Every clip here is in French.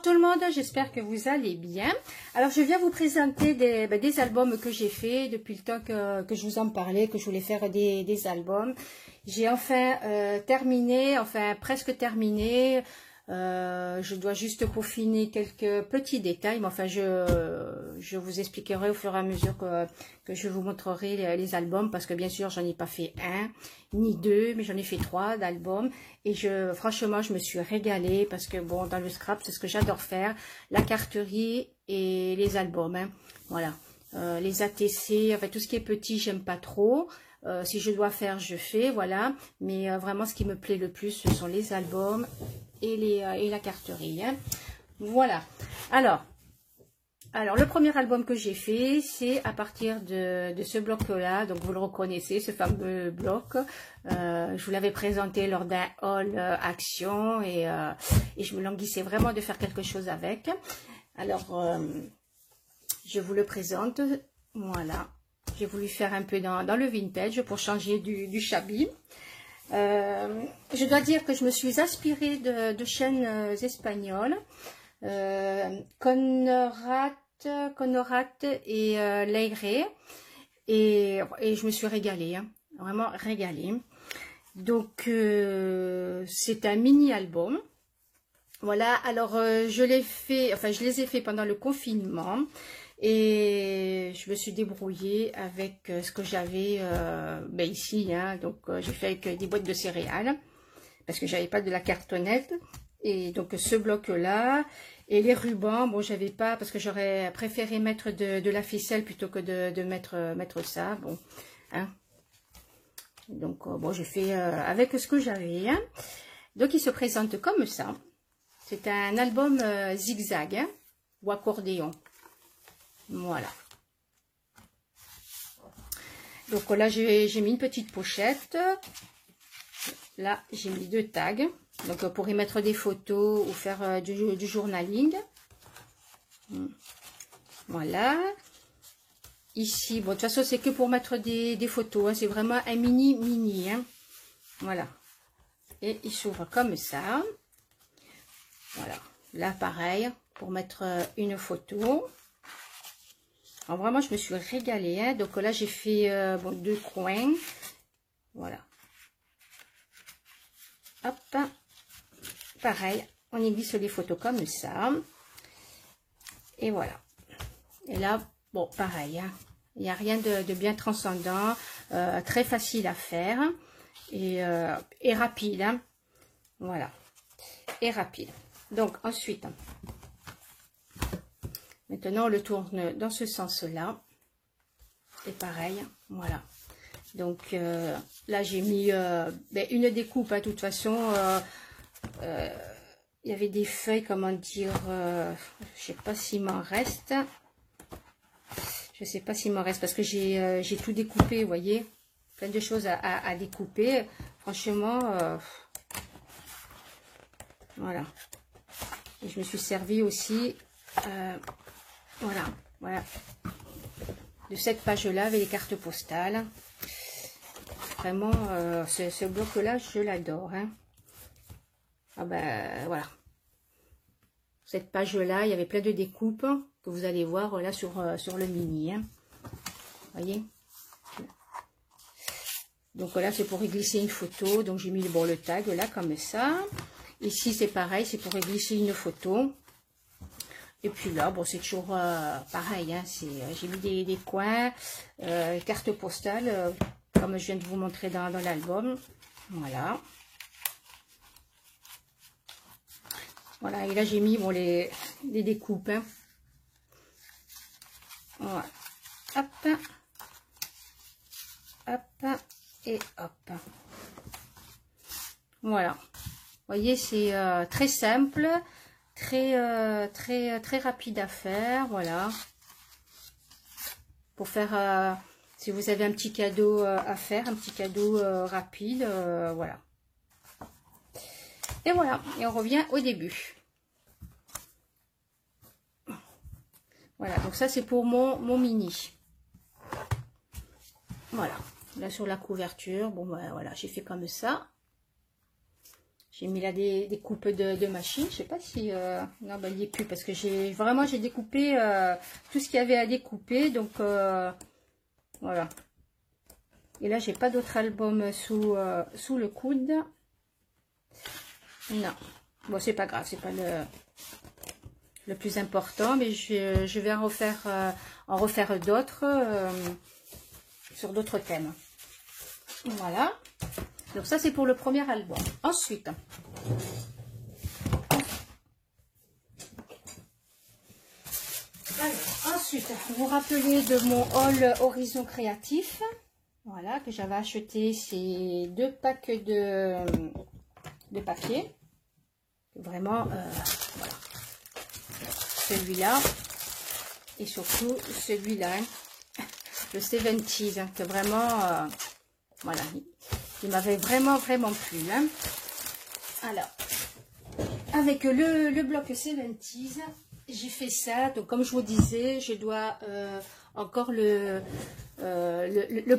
tout le monde, j'espère que vous allez bien. Alors je viens vous présenter des albums que j'ai fait depuis le temps que je vous en parlais, que je voulais faire des albums. J'ai enfin terminé, enfin presque terminé. Je dois juste peaufiner quelques petits détails, mais enfin je vous expliquerai au fur et à mesure que je vous montrerai les albums, parce que bien sûr j'en ai pas fait un ni deux, mais j'en ai fait 3 d'albums, et franchement je me suis régalée, parce que bon, dans le scrap c'est ce que j'adore faire, la carterie et les albums, hein. Voilà, les ATC, enfin tout ce qui est petit j'aime pas trop. Si je dois faire, je fais, voilà. Mais vraiment, ce qui me plaît le plus, ce sont les albums et la carterie, hein. Voilà. Alors, le premier album que j'ai fait, c'est à partir de ce bloc-là. Donc, vous le reconnaissez, ce fameux bloc. Je vous l'avais présenté lors d'un haul action et je me languissais vraiment de faire quelque chose avec. Alors, je vous le présente. Voilà. J'ai voulu faire un peu dans le vintage pour changer du shabby. Je dois dire que je me suis inspirée de chaînes espagnoles, Conrad et Leire, et je me suis régalée, hein, vraiment régalée. Donc c'est un mini album. Voilà, alors je les ai fait pendant le confinement. Et je me suis débrouillée avec ce que j'avais ici, hein. Donc j'ai fait avec des boîtes de céréales, parce que j'avais pas de la cartonnette. Et donc ce bloc là, et les rubans, bon j'avais pas, parce que j'aurais préféré mettre de la ficelle plutôt que de mettre ça, bon, hein. Donc bon, j'ai fait avec ce que j'avais, hein. Donc il se présente comme ça. C'est un album zigzag, hein, ou accordéon. Voilà. Donc là, j'ai mis une petite pochette. Là, j'ai mis 2 tags. Donc pour y mettre des photos ou faire du journaling. Voilà. Ici, bon, de toute façon, c'est que pour mettre des photos, hein. C'est vraiment un mini, hein. Voilà. Et il s'ouvre comme ça. Voilà. Là, pareil, pour mettre une photo. Alors vraiment, je me suis régalée, hein. Donc là, j'ai fait 2 coins. Voilà. Hop. Pareil, on y glisse les photos comme ça. Et voilà. Et là, bon, pareil, hein. Il n'y a rien de bien transcendant. Très facile à faire. Et rapide, hein. Voilà. Et rapide. Donc, ensuite... Maintenant, on le tourne dans ce sens-là. Et pareil, voilà. Donc, là, j'ai mis une découpe. Hein, de toute façon, il y avait des feuilles, comment dire, je sais pas s'il m'en reste. Je sais pas s'il m'en reste, parce que j'ai tout découpé, vous voyez. Plein de choses à découper. Franchement, voilà. Et je me suis servi aussi... voilà, de cette page-là avec les cartes postales. Vraiment, ce bloc-là, je l'adore, hein. Ah ben, voilà. Cette page-là, il y avait plein de découpes que vous allez voir là sur le mini, hein. Voyez. Donc là, c'est pour y glisser une photo. Donc j'ai mis le tag là, comme ça. Ici, c'est pareil, c'est pour y glisser une photo. Et puis là, bon, c'est toujours pareil, hein, j'ai mis des coins, cartes postales, comme je viens de vous montrer dans l'album. Voilà. Voilà, et là j'ai mis les découpes, hein. Voilà. Hop. Hop. Et hop. Voilà. Vous voyez, c'est très simple. Très rapide à faire, voilà. Pour faire, si vous avez un petit cadeau à faire, un petit cadeau rapide, voilà. Et voilà, et on revient au début. Voilà, donc ça c'est pour mon mini. Voilà, là sur la couverture, bon ben voilà, j'ai fait comme ça. J'ai mis là des coupes de machine. Je sais pas si... non, ben, il n'y est plus parce que j'ai découpé tout ce qu'il y avait à découper. Donc, voilà. Et là, j'ai pas d'autre album sous le coude. Non. Bon, c'est pas grave. C'est pas le plus important. Mais je vais en refaire d'autres sur d'autres thèmes. Voilà. Donc ça, c'est pour le premier album. Ensuite, vous vous rappelez de mon haul Horizon Créatif. Voilà, que j'avais acheté ces 2 packs de papier. Vraiment, voilà. Celui-là. Et surtout celui-là. Hein, le 70s. Hein, que vraiment, voilà. Il m'avait vraiment plu. Hein. Alors, avec le bloc 70s, j'ai fait ça. Donc, comme je vous disais, je dois encore le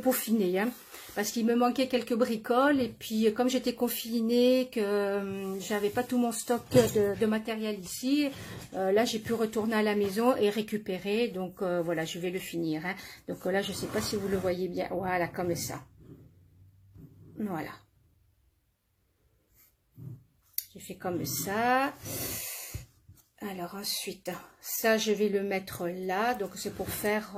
peaufiner. Hein, parce qu'il me manquait quelques bricoles. Et puis, comme j'étais confinée, que j'avais pas tout mon stock de matériel ici, là, j'ai pu retourner à la maison et récupérer. Donc, voilà, je vais le finir. Hein. Donc, là, je sais pas si vous le voyez bien. Voilà, comme ça. Voilà. J'ai fait comme ça. Alors ensuite, ça je vais le mettre là. Donc c'est pour faire,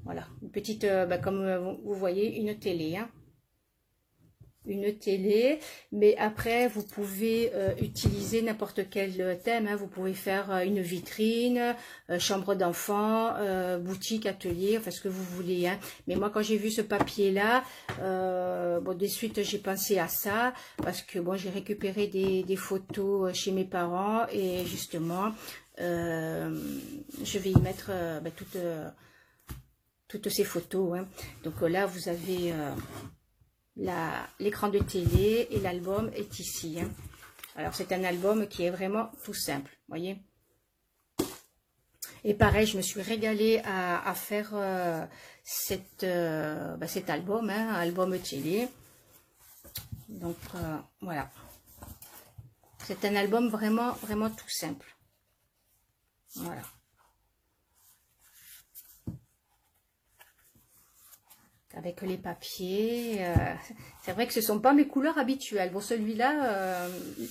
voilà, une petite, comme vous voyez, une télé. Hein. Une télé, mais après vous pouvez utiliser n'importe quel thème. Hein. Vous pouvez faire une vitrine, chambre d'enfant, boutique, atelier, enfin ce que vous voulez. Hein. Mais moi quand j'ai vu ce papier là, bon de suite j'ai pensé à ça parce que bon j'ai récupéré des photos chez mes parents et justement je vais y mettre toutes ces photos. Hein. Donc là vous avez l'écran de télé et l'album est ici. Hein. Alors c'est un album qui est vraiment tout simple, voyez. Et pareil, je me suis régalée à faire cet album, hein, album télé. Donc voilà. C'est un album vraiment tout simple. Voilà. Avec les papiers, c'est vrai que ce ne sont pas mes couleurs habituelles. Bon, celui-là,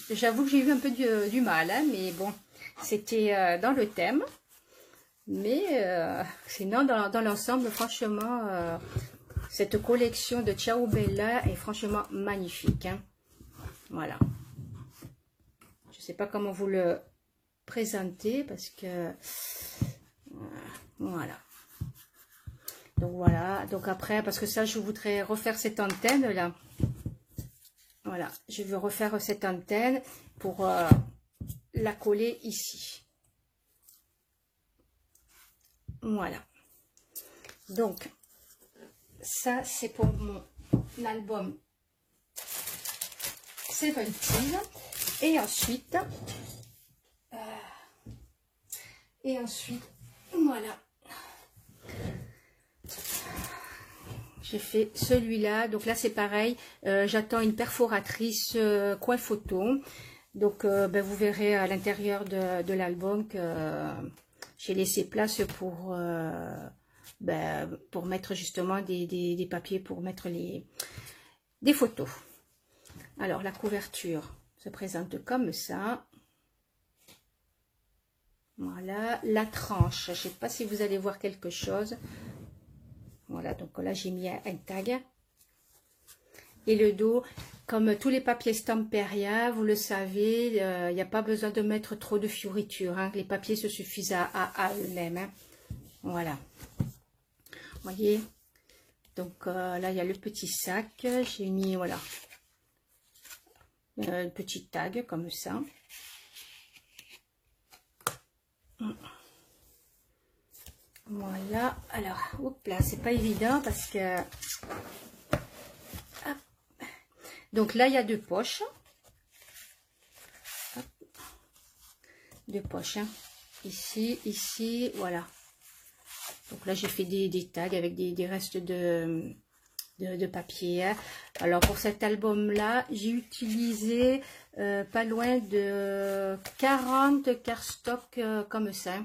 j'avoue que j'ai eu un peu du mal, hein, mais bon, c'était dans le thème. Mais sinon, dans l'ensemble, franchement, cette collection de Ciao Bella est franchement magnifique. Hein. Voilà. Je ne sais pas comment vous le présenter parce que... voilà. Donc voilà, donc après, parce que ça, je voudrais refaire cette antenne là. Voilà, je veux refaire cette antenne pour la coller ici. Voilà. Donc, ça, c'est pour mon album 70. Et ensuite, voilà. J'ai fait celui-là, donc là c'est pareil, j'attends une perforatrice coin photo, donc vous verrez à l'intérieur de l'album que j'ai laissé place pour mettre justement des papiers pour mettre des photos. Alors la couverture se présente comme ça. Voilà, la tranche, je ne sais pas si vous allez voir quelque chose. Voilà, donc là, j'ai mis un tag. Et le dos, comme tous les papiers Stamperia, vous le savez, il n'y a pas besoin de mettre trop de fioritures. Hein. Les papiers se suffisent à eux-mêmes. Hein. Voilà. Vous voyez. Donc là, il y a le petit sac. J'ai mis, voilà, un petit tag comme ça. Voilà, alors, hop là, c'est pas évident parce que... Hop. Donc là, il y a 2 poches. Hop. 2 poches, hein. Ici, voilà. Donc là, j'ai fait des tags avec des restes de papier. Alors pour cet album-là, j'ai utilisé pas loin de 40 cardstock comme ça.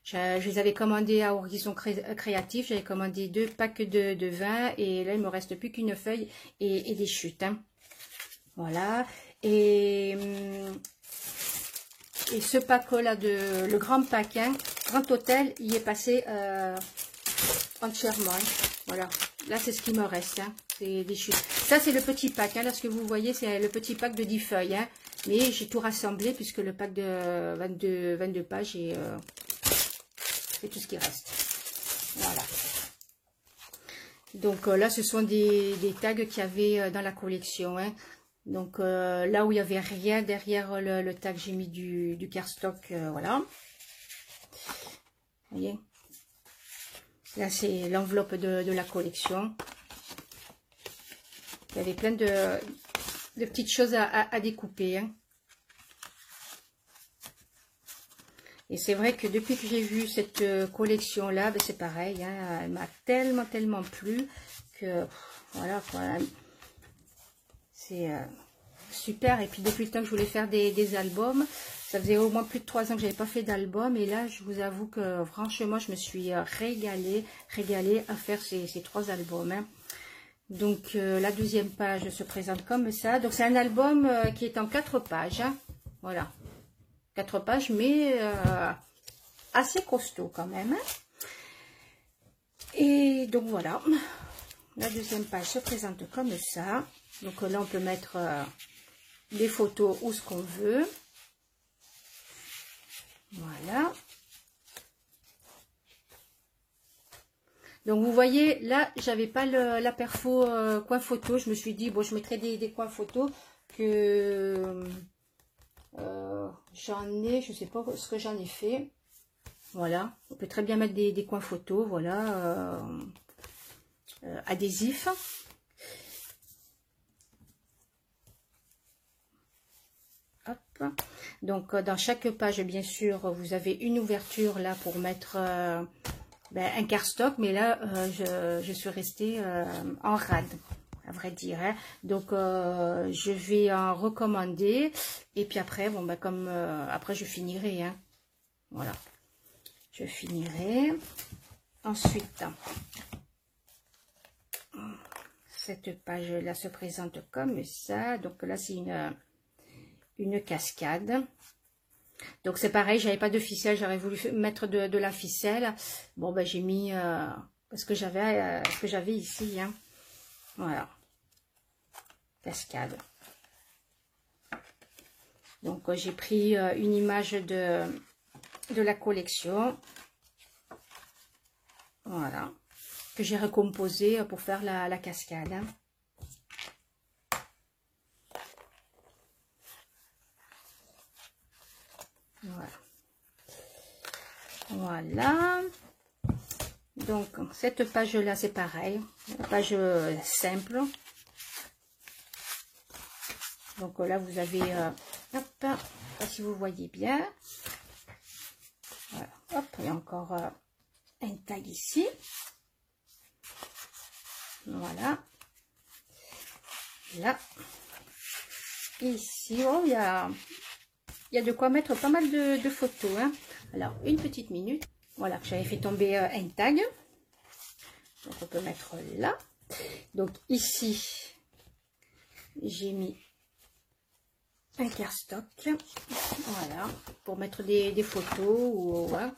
Je les avais commandés à Horizon Créatif, j'avais commandé 2 packs de 20 et là il me reste plus qu'une feuille et des chutes. Hein. Voilà. Et ce pack-là, le grand pack, hein, Grand Hôtel, il est passé entièrement. Hein. Voilà. Là c'est ce qui me reste. Hein. C'est des chutes. Ça c'est le petit pack. Hein. Là ce que vous voyez c'est le petit pack de 10 feuilles. Hein. Mais j'ai tout rassemblé puisque le pack de 22 pages et c'est tout ce qui reste. Voilà. Donc là, ce sont des tags qu'il y avait dans la collection. Hein. Donc là où il n'y avait rien derrière le tag, j'ai mis du cardstock. Voilà. Vous voyez. Là, c'est l'enveloppe de la collection. Il y avait plein de petites choses à découper. Hein. Et c'est vrai que depuis que j'ai vu cette collection-là, ben c'est pareil, hein, elle m'a tellement plu que voilà quoi. C'est super. Et puis depuis le temps que je voulais faire des albums, ça faisait au moins plus de 3 ans que j'avais pas fait d'album. Et là, je vous avoue que franchement, je me suis régalée à faire ces 3 albums. Hein. Donc la 12e page se présente comme ça. Donc c'est un album qui est en 4 pages. Hein. Voilà. 4 pages, mais assez costaud quand même. Hein. Et donc voilà, la 2e page se présente comme ça. Donc là, on peut mettre les photos ou ce qu'on veut. Voilà. Donc vous voyez, là, j'avais pas la perfo coin photo. Je me suis dit, bon, je mettrai des coins photos que... j'en ai, je sais pas ce que j'en ai fait. Voilà, on peut très bien mettre des coins photos, voilà, adhésifs. Hop. Donc dans chaque page, bien sûr, vous avez une ouverture là pour mettre un cardstock, mais là je suis restée en rade. À vrai dire, hein. Donc je vais en recommander et puis après bon comme après je finirai, hein. Voilà, je finirai. Ensuite cette page là se présente comme ça. Donc là c'est une cascade. Donc c'est pareil, j'avais pas de ficelle, j'aurais voulu mettre de la ficelle. Bon ben j'ai mis ce que j'avais ici, hein. Voilà, cascade. Donc j'ai pris une image de la collection, voilà, que j'ai recomposé pour faire la cascade. Hein. Voilà. Voilà. Donc cette page là c'est pareil, la page simple. Donc là vous avez hop, pas si vous voyez bien, voilà, hop, il y a encore un tag ici, voilà, là, ici, oh il y a de quoi mettre pas mal de photos, hein. Alors une petite minute, voilà, j'avais fait tomber un tag, donc on peut mettre là. Donc ici j'ai mis un cardstock, voilà, pour mettre des photos, ou ouais.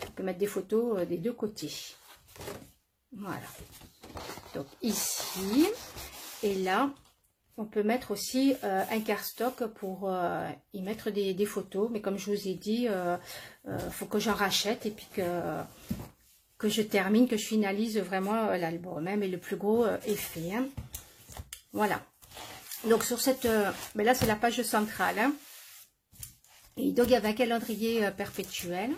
On peut mettre des photos des deux côtés, voilà. Donc ici et là on peut mettre aussi un cardstock pour y mettre des photos, mais comme je vous ai dit, faut que j'en rachète et puis que je termine, que je finalise vraiment l'album, hein, mais le plus gros est fait, hein. Voilà. Donc sur cette, mais là c'est la page centrale, hein. Et donc il y avait un calendrier perpétuel.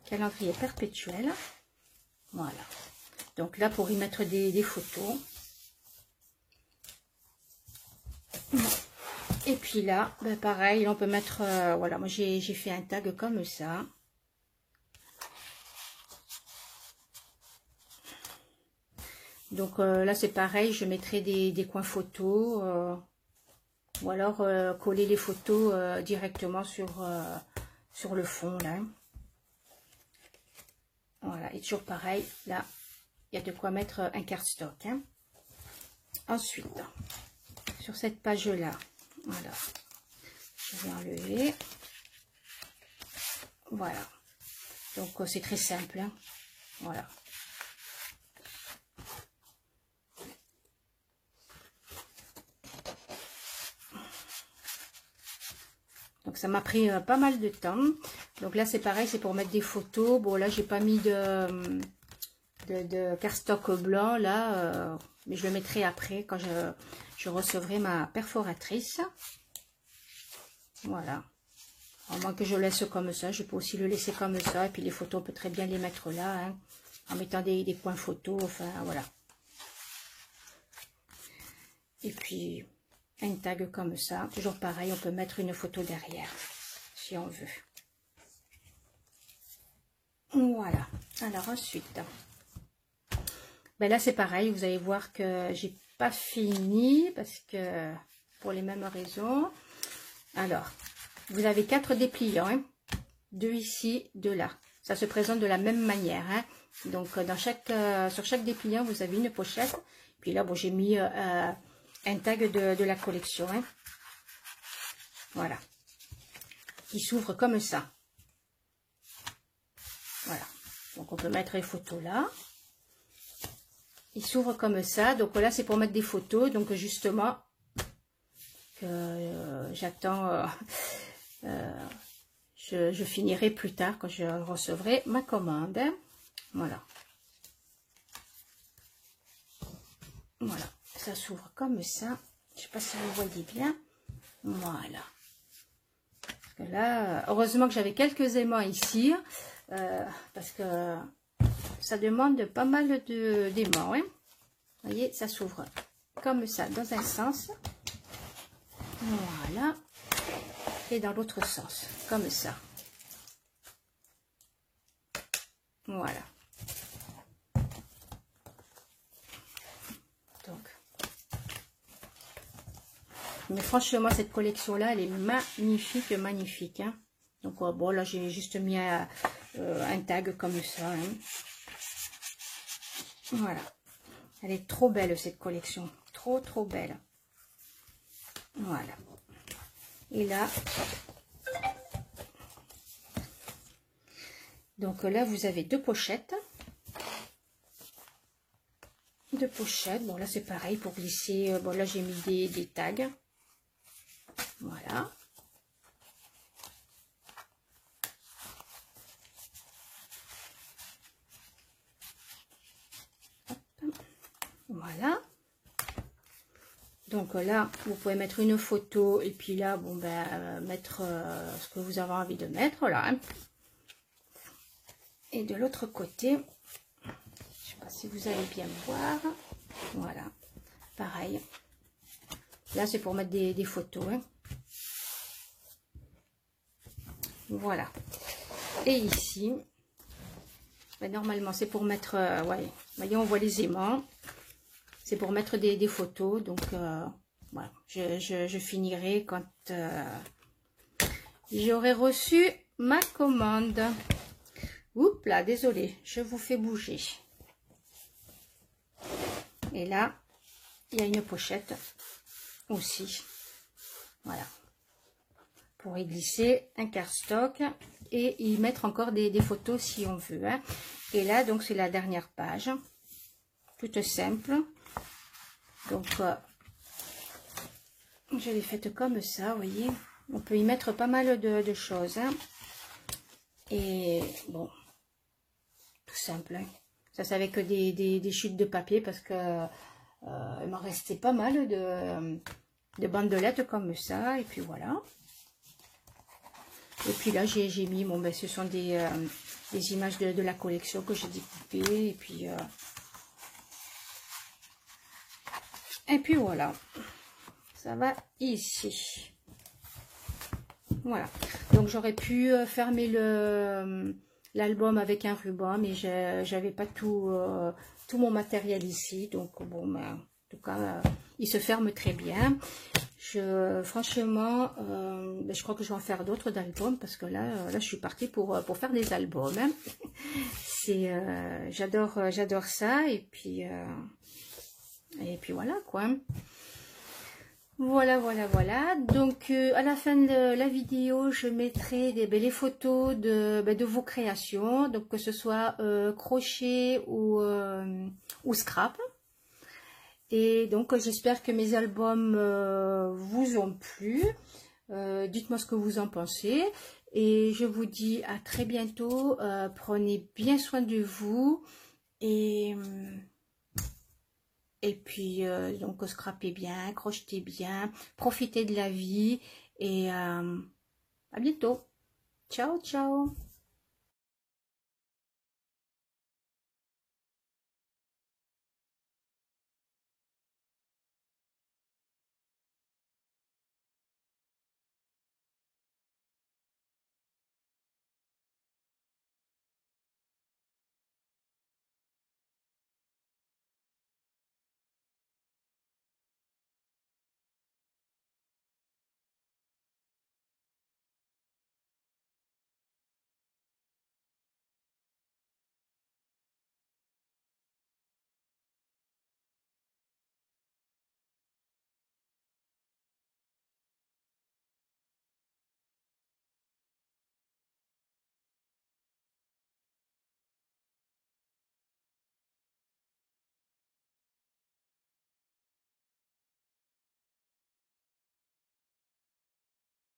Calendrier perpétuel. Voilà. Donc là pour y mettre des photos. Et puis là, ben pareil, on peut mettre, voilà, moi j'ai fait un tag comme ça. Donc là c'est pareil, je mettrai des coins photos ou alors coller les photos directement sur le fond là. Voilà, et toujours pareil, là il y a de quoi mettre un cardstock. Hein. Ensuite, sur cette page là, voilà, je vais enlever. Voilà, donc c'est très simple. Hein. Voilà. Donc ça m'a pris pas mal de temps. Donc là c'est pareil, c'est pour mettre des photos. Bon là j'ai pas mis de cardstock blanc là, mais je le mettrai après quand je recevrai ma perforatrice. Voilà. À moins que je laisse comme ça, je peux aussi le laisser comme ça. Et puis les photos, on peut très bien les mettre là, hein, en mettant des points photos, enfin voilà. Et puis un tag comme ça, toujours pareil, on peut mettre une photo derrière, si on veut. Voilà. Alors ensuite, ben là c'est pareil, vous allez voir que j'ai pas fini, parce que pour les mêmes raisons. Alors, vous avez 4 dépliants, hein, 2 ici, 2 là. Ça se présente de la même manière. Hein. Donc, sur chaque dépliant, vous avez une pochette. Puis là, bon, j'ai mis un tag de la collection. Hein. Voilà. Qui s'ouvre comme ça. Voilà. Donc, on peut mettre les photos là. Il s'ouvre comme ça. Donc là, c'est pour mettre des photos. Donc, justement, j'attends... je finirai plus tard quand je recevrai ma commande. Voilà. Voilà. Ça s'ouvre comme ça. Je ne sais pas si vous voyez bien. Voilà. Parce que là, heureusement que j'avais quelques aimants ici. Parce que ça demande pas mal d'aimants. Hein. Vous voyez, ça s'ouvre comme ça dans un sens. Voilà. Et dans l'autre sens, comme ça. Voilà. Donc. Mais franchement, cette collection-là, elle est magnifique, magnifique. Hein. Donc, bon, là, j'ai juste mis un tag comme ça. Hein. Voilà. Elle est trop belle, cette collection. Trop, trop belle. Voilà. Et là, donc là, vous avez 2 pochettes. 2 pochettes. Bon, là, c'est pareil pour glisser. Bon, là, j'ai mis des tags. Voilà. Hop. Voilà. Donc là, vous pouvez mettre une photo et puis là, bon ben, mettre ce que vous avez envie de mettre là. Hein. Et de l'autre côté, je ne sais pas si vous allez bien voir. Voilà, pareil. Là, c'est pour mettre des photos. Hein. Voilà. Et ici, ben, normalement, c'est pour mettre, ouais, voyez, on voit les aimants. C'est pour mettre des photos, donc voilà, je finirai quand j'aurai reçu ma commande. Oups là, désolé, je vous fais bouger. Et là, il y a une pochette aussi. Voilà. Pour y glisser un cardstock et y mettre encore des photos si on veut. Hein. Et là, donc, c'est la dernière page. Toute simple. Donc, je l'ai faite comme ça, vous voyez. On peut y mettre pas mal de choses. Hein. Et bon, tout simple. Hein. Ça, c'est avec des chutes de papier parce que il m'en restait pas mal de bandelettes comme ça. Et puis voilà. Et puis là, j'ai mis, bon, ben, ce sont des images de la collection que j'ai découpées. Et puis voilà, ça va ici. Voilà, donc j'aurais pu fermer l'album avec un ruban, mais j'avais pas tout mon matériel ici, donc bon, ben, en tout cas, il se ferme très bien. Franchement, ben, je crois que je vais en faire d'autres d'albums, parce que là, je suis partie pour faire des albums. Hein. J'adore ça, et puis voilà quoi. Voilà. Donc, à la fin de la vidéo, je mettrai les photos de vos créations, donc que ce soit crochet ou scrap. Et donc, j'espère que mes albums vous ont plu. Dites-moi ce que vous en pensez. Et je vous dis à très bientôt. Prenez bien soin de vous. Et puis, donc, scrapez bien, crochetez bien, profitez de la vie et à bientôt. Ciao, ciao.